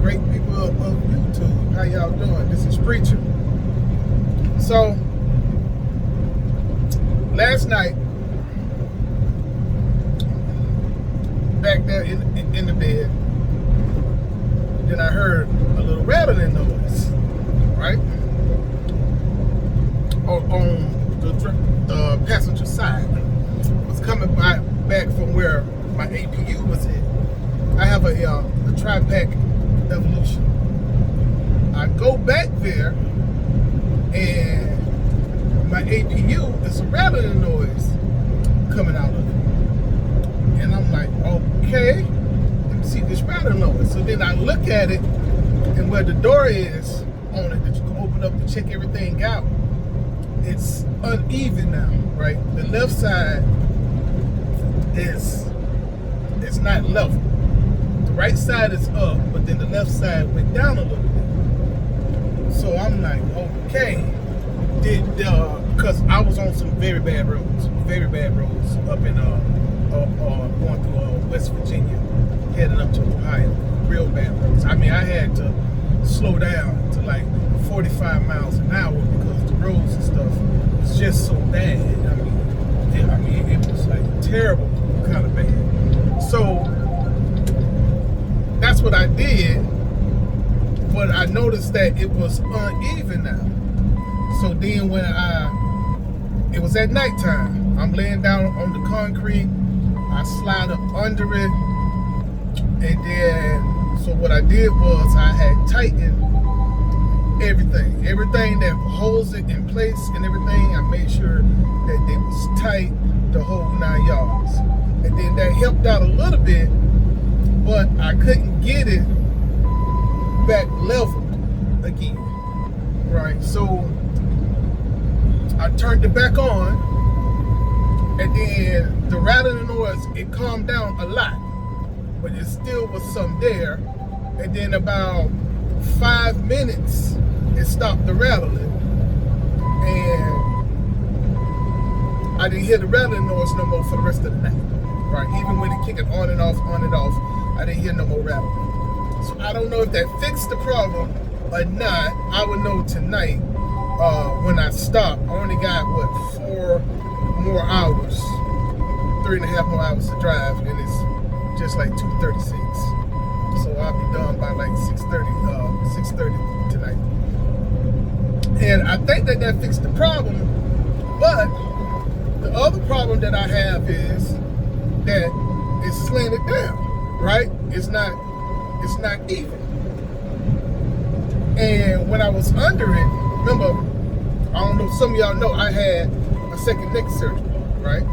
great people of YouTube. How y'all doing? This is Preacher. So, last night, back there in the bed, then I heard a little rattling noise, right? On the passenger side. It was coming back from where my APU was at. I have a tri-pack Evolution. I go back there and my APU is a rattling noise coming out of it. And I'm like, okay, let me see this rattling noise. So then I look at it, and where the door is on it that you can open up to check everything out, it's uneven now, right? The left side it's not level. The right side is up, but then the left side went down a little bit. So I'm like, okay, because I was on some very bad roads up in going through West Virginia, heading up to Ohio, real bad roads. I mean, I had to slow down to like 45 miles an hour because the roads and stuff was just so bad. I mean, it was like terrible, kind of bad. So that's what I did, but I noticed that it was uneven now. So then when it was at nighttime, I'm laying down on the concrete, I slide up under it, and then, so what I did was I had tightened everything that holds it in place and everything. I made sure that it was tight the whole 9 yards. And then that helped out a little bit, but I couldn't get it back level again, right? So I turned it back on, and then the rattling noise, it calmed down a lot, but it still was some there. And then about 5 minutes, it stopped the rattling, and I didn't hear the rattling noise no more for the rest of the night, right? Even when it kicked it on and off, I didn't hear no more rattling. So I don't know if that fixed the problem or not. I would know tonight when I stop. I only got, 4 more hours, 3.5 more hours to drive, and it's just like 2:36. So I'll be done by like 6:30 tonight. And I think that fixed the problem, but the other problem that I have is that it's slanted down, right? It's not even. And when I was under it, remember, I don't know, some of y'all know I had a second neck surgery, right?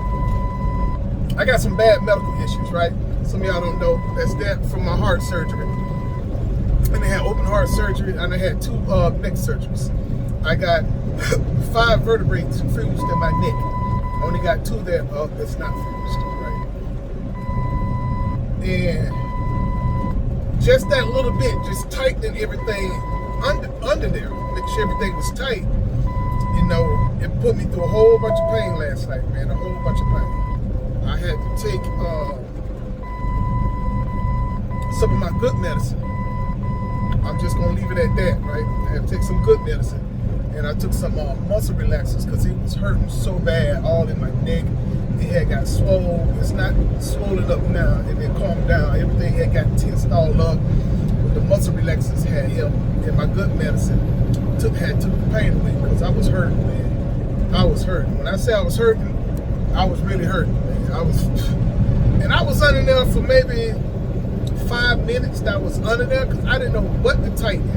I got some bad medical issues, right? Some of y'all don't know. That's that from my heart surgery. And I had open heart surgery, and I had 2 neck surgeries. I got 5 vertebrae fused in my neck. I only got 2 that's not fused, right? And just that little bit, just tightening everything under there, make sure everything was tight, it put me through a whole bunch of pain last night, man, a whole bunch of pain. I had to take some of my good medicine. I'm just gonna leave it at that, right? I had to take some good medicine, and I took some muscle relaxers because it was hurting so bad, all in my neck. It had got swollen. It's not swollen up now, and then calmed down. Everything had got tensed all up. But the muscle relaxers had helped, and my good medicine took the pain away because I was hurting, man. I was hurting. When I say I was hurting, I was really hurting, man. I was under there for maybe 5 minutes. That was under there because I didn't know what to tighten.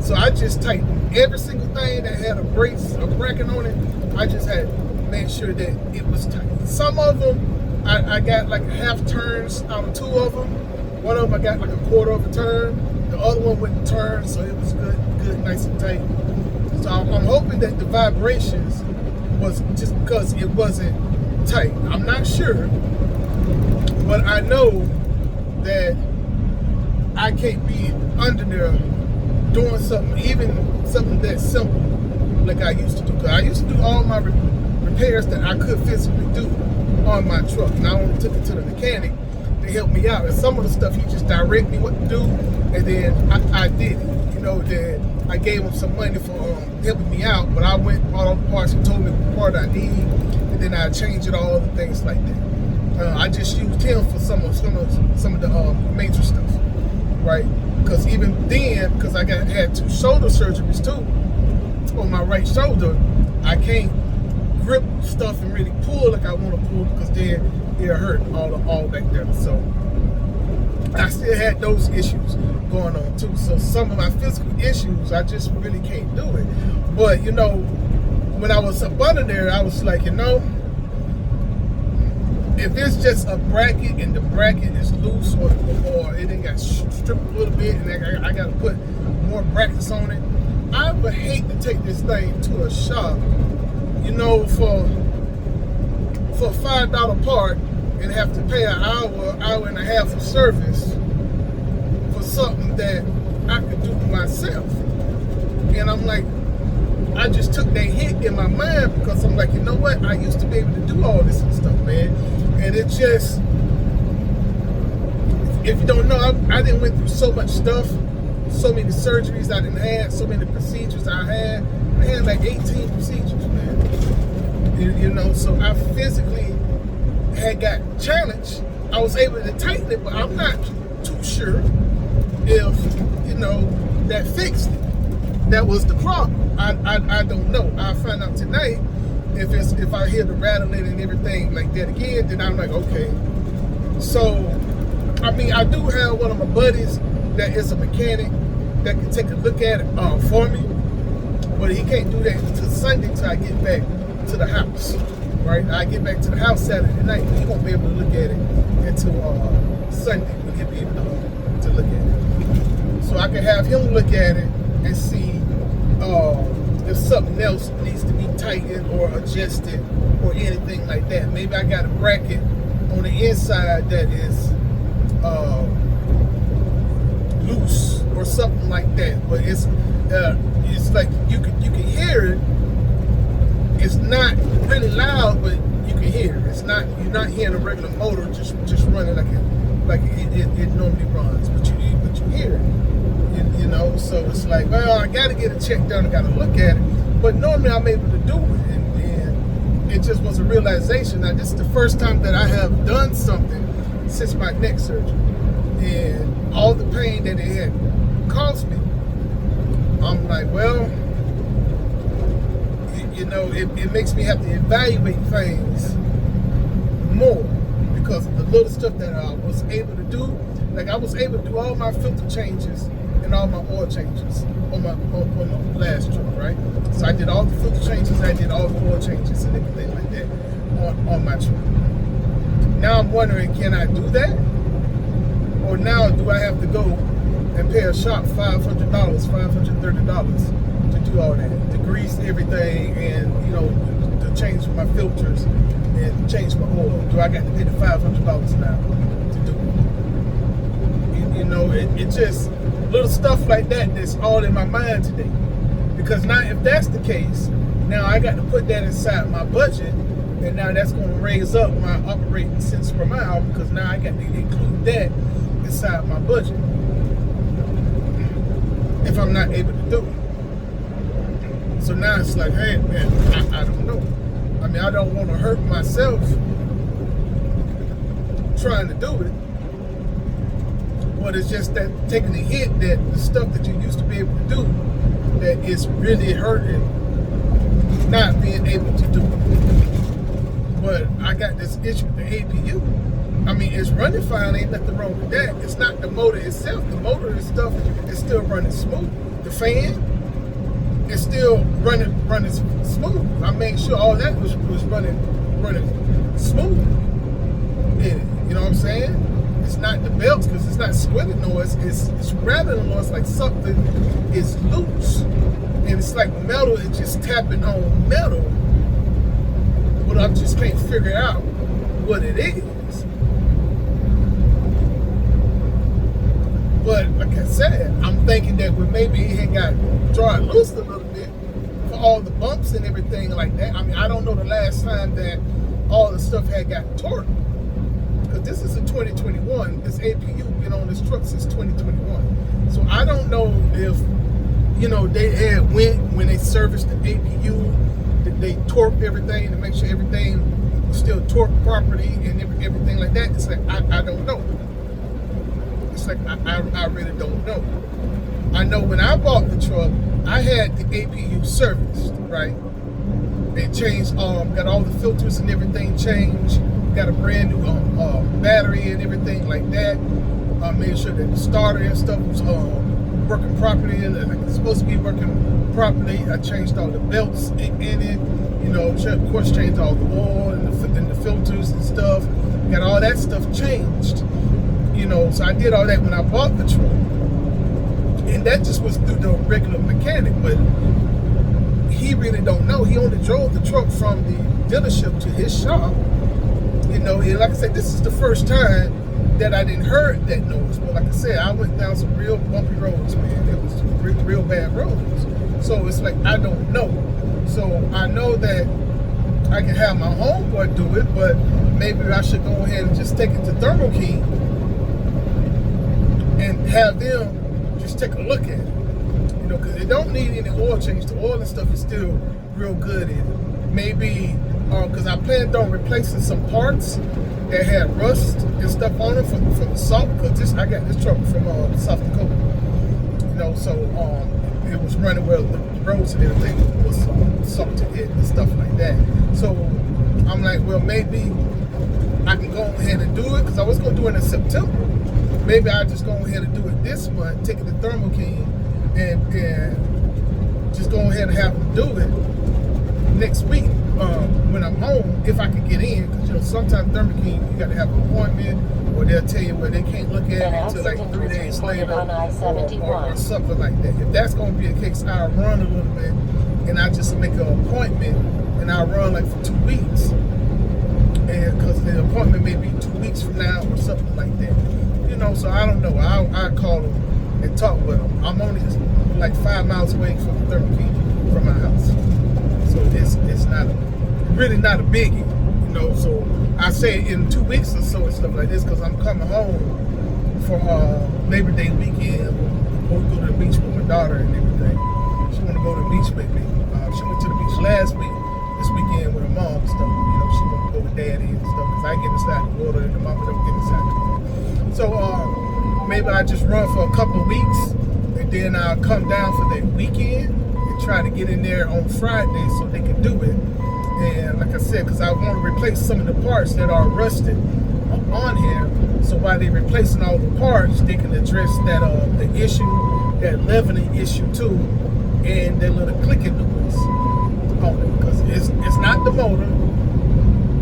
So I just tightened every single thing that had a bracket on it. I just had made sure that it was tight. Some of them, I got like half turns out of 2 of them. One of them I got like a quarter of a turn. The other one wouldn't turn, so it was good, nice and tight. So I'm hoping that the vibrations was just because it wasn't tight. I'm not sure, but I know that I can't be under there doing something, even something that simple like I used to do. Because I used to do all my repairs that I could physically do on my truck. And I only took it to the mechanic to help me out. And some of the stuff he just direct me what to do, and then I did it. You know, then I gave him some money for helping me out, but I went bought all the parts he told me what part I need, and then I changed it all the things like that. I just used him for some of the major stuff, right? Because even then, because I had 2 shoulder surgeries too on my right shoulder, I can't grip stuff and really pull like I want to pull, because then it'll hurt all back there. So I still had those issues going on too. So some of my physical issues, I just really can't do it. But you know, when I was up under there, I was like, you know, if it's just a bracket and the bracket is loose, or it ain't got stripped a little bit, and I got to put more brackets on it, I would hate to take this thing to a shop, you know, for a $5 part, and have to pay an hour and a half of service for something that I could do myself. And I'm like, I just took that hit in my mind, because I'm like, you know what? I used to be able to do all this and stuff, man. And it just, if you don't know, I didn't went through so much stuff, so many surgeries I didn't have, so many procedures I had. I had like 18 procedures, man. You know, so I physically had got challenged. I was able to tighten it, but I'm not too sure if, you know, that fixed it. That was the problem. I don't know. I'll find out tonight. If I hear the rattling and everything like that again, then I'm like, okay. So, I mean, I do have one of my buddies that is a mechanic that can take a look at it for me, but he can't do that until Sunday till I get back to the house, right? I get back to the house Saturday night, but he won't be able to look at it until Sunday when he'll be able to look at it. So I can have him look at it and see if something else needs to be tightened or adjusted or anything like that. Maybe I got a bracket on the inside that is loose or something like that. But it's like you can hear it. It's not really loud, but you can hear it. It's not, you're not hearing a regular motor just running like it normally runs, but you hear it. You know, so it's like, well, I got to get it checked out, I got to look at it, but normally I'm able to do it, and it just was a realization that this is the first time that I have done something since my neck surgery, and all the pain that it had caused me, I'm like, well, you know, it makes me have to evaluate things more, because of the little stuff that I was able to do. Like, I was able to do all my filter changes and all my oil changes on my last truck, right? So I did all the filter changes, I did all the oil changes and everything like that on my truck. Now I'm wondering, can I do that? Or now do I have to go and pay a shop $500, $530 to do all that? To grease everything and, you know, to change my filters and change my oil. Do I got to pay the $500 now to do it? You know, it just, little stuff like that that's all in my mind today. Because now, if that's the case, now I got to put that inside my budget, and now that's going to raise up my operating cents per mile, because now I got to include that inside my budget if I'm not able to do it. So now it's like, hey man, I don't know. I mean, I don't want to hurt myself trying to do it, but it's just that taking a hit, that the stuff that you used to be able to do, that it's really hurting not being able to do it. But I got this issue with the APU. I mean, it's running fine, ain't nothing wrong with that. It's not the motor itself. The motor and stuff is still running smooth. The fan is still running smooth. I made sure all that was running smooth in it. You know what I'm saying? It's not the belts, because it's not squealing noise. It's rattling noise, like something is loose, and it's like metal is just tapping on metal, but I just can't figure out what it is. But like I said, I'm thinking that maybe it had got drawn loose a little bit for all the bumps and everything like that. I mean, I don't know the last time that all the stuff had got torqued. because this is a 2021. This APU been on this truck since 2021. So I don't know if, you know, they had when they serviced the APU, that they torqued everything to make sure everything was still torqued properly and everything like that. It's like, I don't know. It's like, I really don't know. I know when I bought the truck, I had the APU serviced, right? They changed, got all the filters and everything changed, got a brand new battery and everything like that. Made sure that the starter and stuff was working properly, like it's supposed to be working properly. I changed all the belts in it, you know, of course changed all the oil and the filters and stuff. Got all that stuff changed, you know, so I did all that when I bought the truck. And that just was through the regular mechanic, but he really don't know. He only drove the truck from the dealership to his shop. You know, and like I said, this is the first time that I didn't heard that noise. But like I said, I went down some real bumpy roads, man. It was real bad roads. So it's like, I don't know. So I know that I can have my homeboy do it, but maybe I should go ahead and just take it to Thermo King and have them just take a look at it. You know, because it don't need any oil change. The oil and stuff is still real good in it. Maybe, because I planned on replacing some parts that had rust and stuff on them for the salt. Because I got this truck from South Dakota. You know, so it was running well. The roads and everything was salted and stuff like that. So I'm like, well, maybe I can go ahead and do it, because I was going to do it in September. Maybe I'll just go ahead and do it this month, take it to Thermo King, and just go ahead and have them do it next week when I'm home, if I can get in. Because, you know, sometimes Thermo King, you got to have an appointment, or they'll tell you where they can't look at it until like 3 days later or something like that. If that's going to be the case, I'll run a little bit, and I'll just make an appointment, and I'll run like for 2 weeks. And because the appointment may be 2 weeks from now or something like that. You know, so I don't know. I'll call them and talk with them. I'm only like 5 miles away from the Thermo King from my house. So it's not really not a biggie, you know. So I say in 2 weeks or so and stuff like this, because I'm coming home for Labor Day weekend. We'll go to the beach with my daughter and everything. She want to go to the beach with me. She went to the beach last week. This weekend with her mom and stuff. You know, she want to go with daddy and stuff, because I get inside the water and the mama don't get inside the water. So maybe I just run for a couple of weeks, and then I'll come down for that weekend and try to get in there on Friday so they can do it. And like I said, because I want to replace some of the parts that are rusted on here, so while they're replacing all the parts, they can address that the issue, that leveling issue too, and that little clicking noise on it. Because it's not the motor.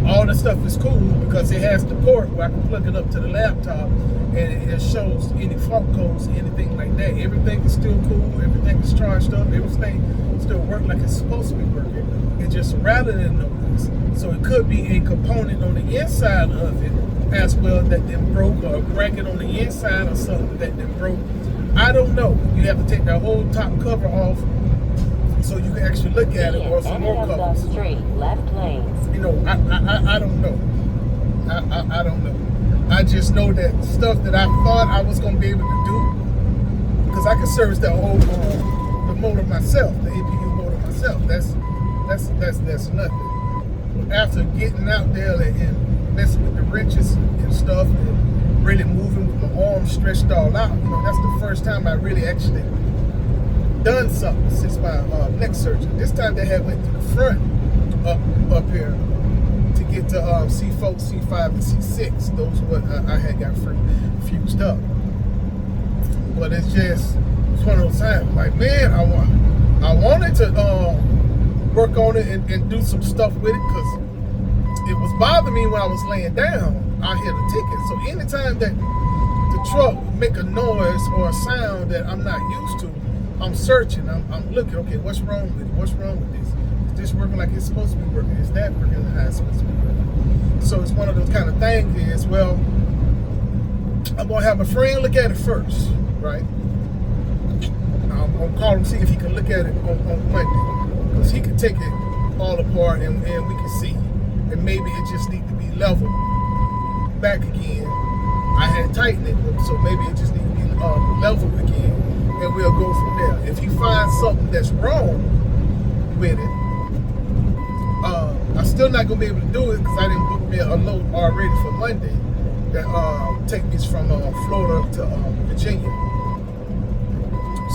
All the stuff is cool because it has the port where I can plug it up to the laptop, and it shows any fault codes, anything like that. Everything is still cool. Everything is charged up. Everything still works like it's supposed to be working. It's just rattling noise. So it could be a component on the inside of it as well that then broke, or a bracket on the inside or something that then broke. I don't know. You have to take that whole top cover off so you can actually look at it, or some more covers. Street, left lanes. You know, I don't know. I don't know. I just know that stuff that I thought I was going to be able to do, because I can service that whole the motor myself, the APU motor myself. That's nothing. But after getting out there and messing with the wrenches and stuff, and really moving with my arms stretched all out, you know, that's the first time I really actually done something since my neck surgery. This time they had went to the front up here to get to C4, C5, and C6. Those were what I had got fused up. But it's one of those times, like, man, I wanted to work on it and do some stuff with it, because it was bothering me when I was laying down. I hear the ticking. So anytime that the truck make a noise or a sound that I'm not used to, I'm searching. I'm looking. Okay, what's wrong with it? What's wrong with this? Is this working like it's supposed to be working? Is that working how it's supposed to be working? So it's one of those kind of things. Is, well, I'm gonna have a friend look at it first, right? I'm gonna call him, see if he can look at it on Monday, because he can take it all apart and we can see. And maybe it just needs to be leveled. back again. I had tightened it, so maybe it just need to be level again, and we'll go from there. If he finds something that's wrong with it, I'm still not gonna be able to do it because I didn't book me a load already for Monday that take me from Florida to Virginia.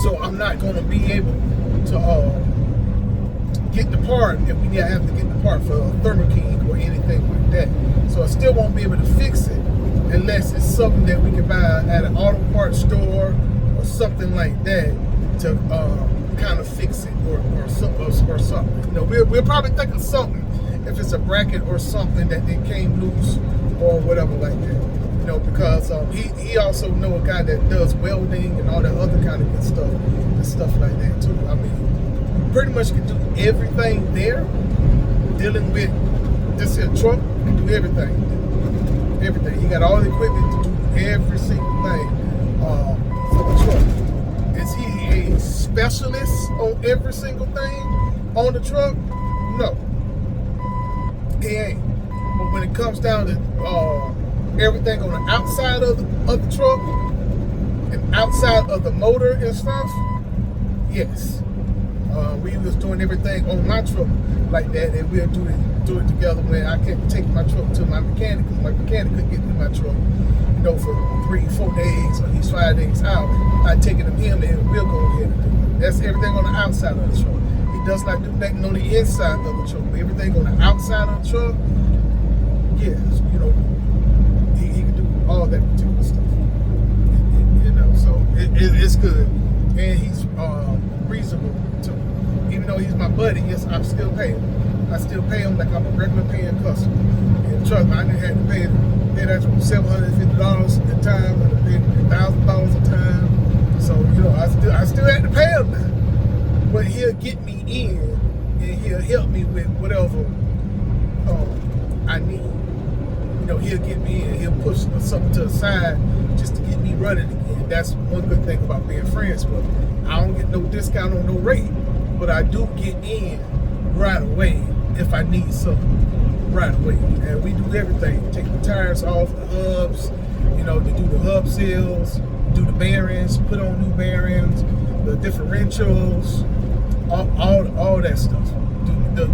So I'm not gonna be able to get the part if we have to get the part for Thermo King or anything like that. So I still won't be able to fix it unless it's something that we can buy at an auto parts store or something like that to kind of fix it or something. You know, we'll probably think of something if it's a bracket or something that they came loose or whatever like that. You know, because he also know a guy that does welding and all that other kind of good stuff and stuff like that too. I mean, pretty much can do everything there. Dealing with this here truck, can do everything. Everything. He got all the equipment to do every single thing for the truck. Is he a specialist on every single thing on the truck? No. He ain't. But when it comes down to everything on the outside of the truck and outside of the motor and stuff, yes. We was doing everything on my truck like that, and we'll do it together when I can't take my truck to my mechanic because my mechanic couldn't get to my truck, you know, for 3-4 days or he's 5 days out. I take it to him and we'll go ahead and do it. That's everything on the outside of the truck. He does not do nothing on the inside of the truck, but everything on the outside of the truck, yes, you know, he can do all that particular stuff. You know, so it's good, and he's reasonable too. Even though he's my buddy, yes, I still pay him. I still pay him like I'm a regular paying customer. And trust me, I didn't have to pay that $750 a time, and pay $1,000 a time. So you know, I still had to pay him now. But he'll get me in, and he'll help me with whatever I need. You know, he'll get me in. He'll push something to the side just to get me running again. That's one good thing about being friends with him. I don't get no discount on no rate, but I do get in right away if I need something right away. And we do everything. Take the tires off, the hubs, you know, to do the hub seals, do the bearings, put on new bearings, the differentials, all that stuff.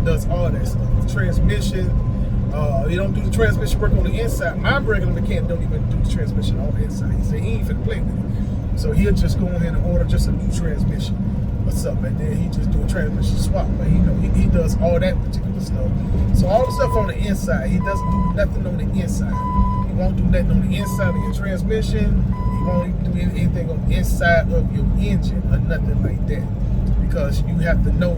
Does all that stuff. The transmission, you don't do the transmission work on the inside. My regular mechanic don't even do the transmission on the inside. He said he ain't finna play with it. So he'll just go ahead and order just a new transmission or something, and then he just do a transmission swap. But he does all that particular stuff. So all the stuff on the inside, he doesn't do nothing on the inside. He won't do nothing on the inside of your transmission. He won't even do anything on the inside of your engine or nothing like that. Because you have to know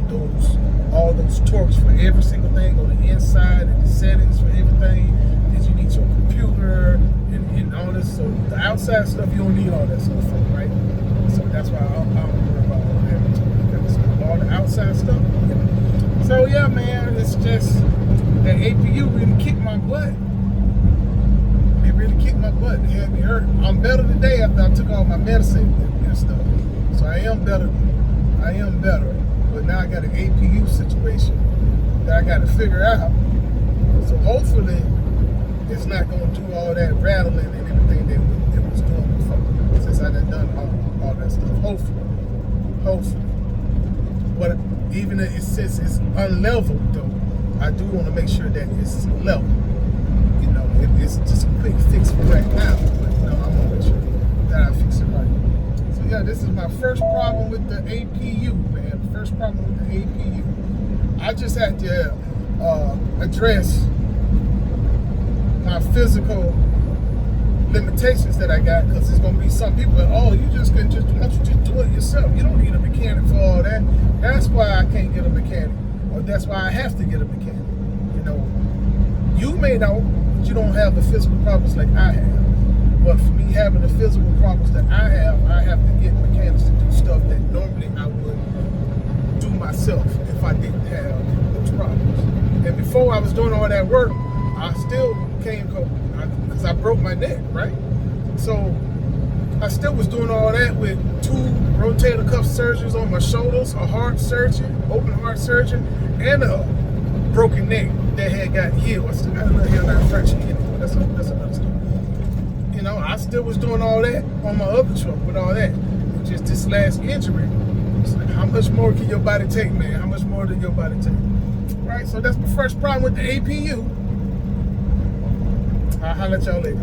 all those torques for every single thing on the inside and the settings for everything. And you need your computer and all this. So the outside stuff, you don't need all that stuff for, right? So that's why I don't worry about all that. Because all the outside stuff. Yeah. So yeah, man, it's just that APU really kicked my butt. It really kicked my butt. It had me hurt. I'm better today after I took all my medicine and stuff. So I am better. But now I got an APU situation that I got to figure out. So hopefully it's not going to do all that rattling and everything that it was doing before, since I done all that stuff. Hopefully. But even if since it's unleveled though, I do want to make sure that it's level. You know, it's just a quick fix for right now, but you know, I'm gonna make sure that I fix it right. Yeah, this is my first problem with the APU, man. First problem with the APU. I just had to address my physical limitations that I got, because there's gonna be some people that, oh, you just can just, why don't you just do it yourself? You don't need a mechanic for all that. That's why I can't get a mechanic, or that's why I have to get a mechanic. You know, you may know, but you don't have the physical problems like I have. But for me having the physical problems that I have to get mechanics to do stuff that normally I would do myself if I didn't have those problems. And before I was doing all that work, I still came because I broke my neck, right? So I still was doing all that with 2 rotator cuff surgeries on my shoulders, a heart surgeon, open heart surgeon, and a broken neck that had gotten healed. I still got another hairline fracture in it. That's another story. know, I still was doing all that on my other truck with all that. Just this last injury, it's like, how much more can your body take, man? How much more can your body take? Right, so that's my first problem with the APU. I'll holler at y'all later.